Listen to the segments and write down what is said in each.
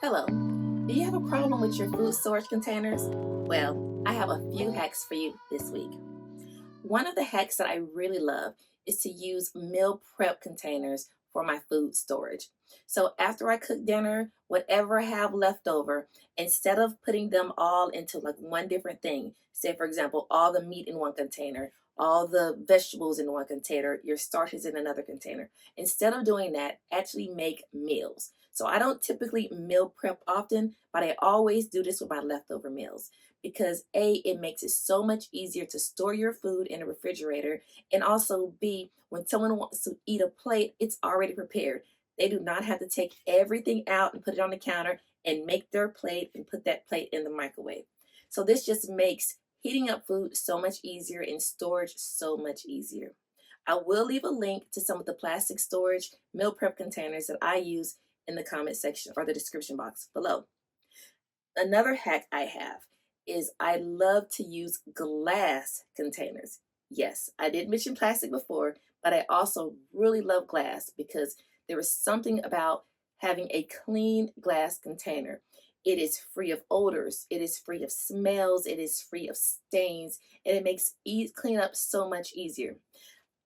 Hello. Do you have a problem with your food storage containers? Well, I have a few hacks for you this week. One of the hacks that I really love is to use meal prep containers for my food storage. So after I cook dinner, whatever I have left over, instead of putting them all into like one different thing, say for example, all the meat in one container, all the vegetables in one container, your starches in another container. Instead of doing that, actually make meals. So I don't typically meal prep often, but I always do this with my leftover meals because A, it makes it so much easier to store your food in a refrigerator, and also B, when someone wants to eat a plate, it's already prepared. They do not have to take everything out and put it on the counter and make their plate and put that plate in the microwave. So this just makes heating up food so much easier and storage so much easier. I will leave a link to some of the plastic storage meal prep containers that I use in the comment section or the description box below. Another hack I have is I love to use glass containers. Yes, I did mention plastic before, but I also really love glass because there is something about having a clean glass container. It is free of odors, it is free of smells, it is free of stains, and it makes cleanup so much easier.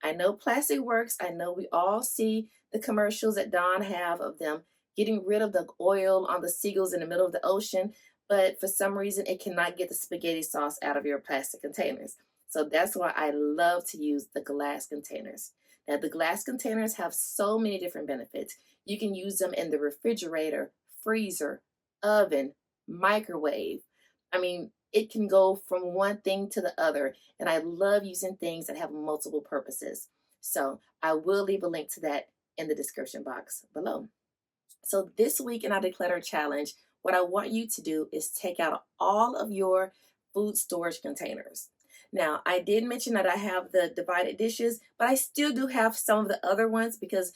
I know plastic works. I know we all see the commercials that Don have of them getting rid of the oil on the seagulls in the middle of the ocean, but for some reason it cannot get the spaghetti sauce out of your plastic containers. So that's why I love to use the glass containers. Now, the glass containers have so many different benefits. You can use them in the refrigerator, freezer, oven, microwave. I mean, it can go from one thing to the other, and I love using things that have multiple purposes. So I will leave a link to that in the description box below. So this week in our Declutter challenge, what I want you to do is take out all of your food storage containers. Now, I did mention that I have the divided dishes, but I still do have some of the other ones because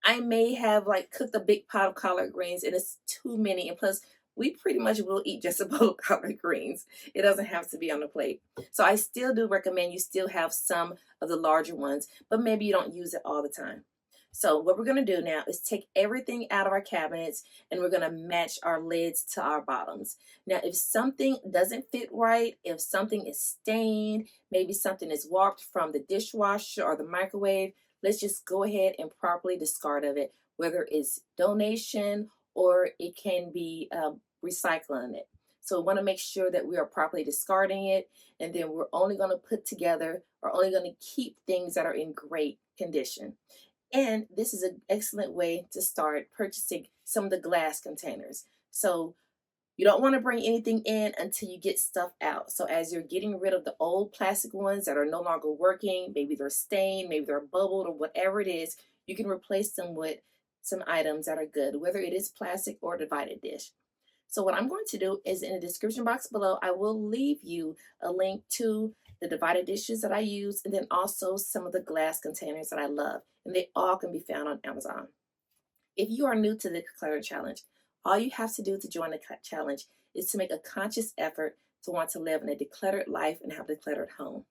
I may have like cooked a big pot of collard greens and it's too many. And plus, we pretty much will eat just a bowl of collard greens. It doesn't have to be on the plate. So I still do recommend you still have some of the larger ones, but maybe you don't use it all the time. So what we're going to do now is take everything out of our cabinets and we're going to match our lids to our bottoms. Now, if something doesn't fit right, if something is stained, maybe something is warped from the dishwasher or the microwave, let's just go ahead and properly discard of it, whether it's donation or it can be recycling it. So we want to make sure that we are properly discarding it, and then we're only going to put together or only going to keep things that are in great condition. And this is an excellent way to start purchasing some of the glass containers. So you don't want to bring anything in until you get stuff out. So as you're getting rid of the old plastic ones that are no longer working, maybe they're stained, maybe they're bubbled or whatever it is, you can replace them with some items that are good, whether it is plastic or divided dish. So what I'm going to do is in the description box below, I will leave you a link to the divided dishes that I use and then also some of the glass containers that I love. And they all can be found on Amazon. If you are new to the Declutter Challenge, all you have to do to join the challenge is to make a conscious effort to want to live in a decluttered life and have a decluttered home.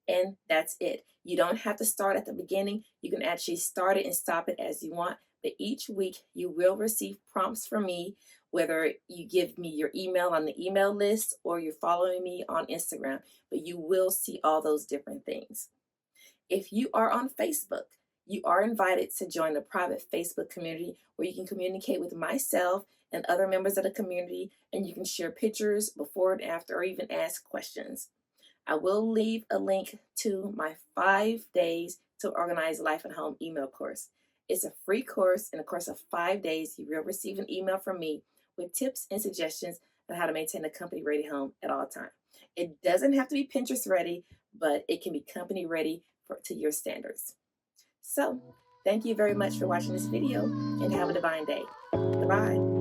And that's it. You don't have to start at the beginning. You can actually start it and stop it as you want. But each week you will receive prompts from me, whether you give me your email on the email list or you're following me on Instagram, but you will see all those different things. If you are on Facebook, you are invited to join the private Facebook community where you can communicate with myself and other members of the community, and you can share pictures before and after or even ask questions. I will leave a link to my 5 days to organize life at home email course. It's a free course. In a course of 5 days, you will receive an email from me with tips and suggestions on how to maintain a company ready home at all times. It doesn't have to be Pinterest ready, but it can be company ready to your standards. So, thank you very much for watching this video and have a divine day. Bye-bye.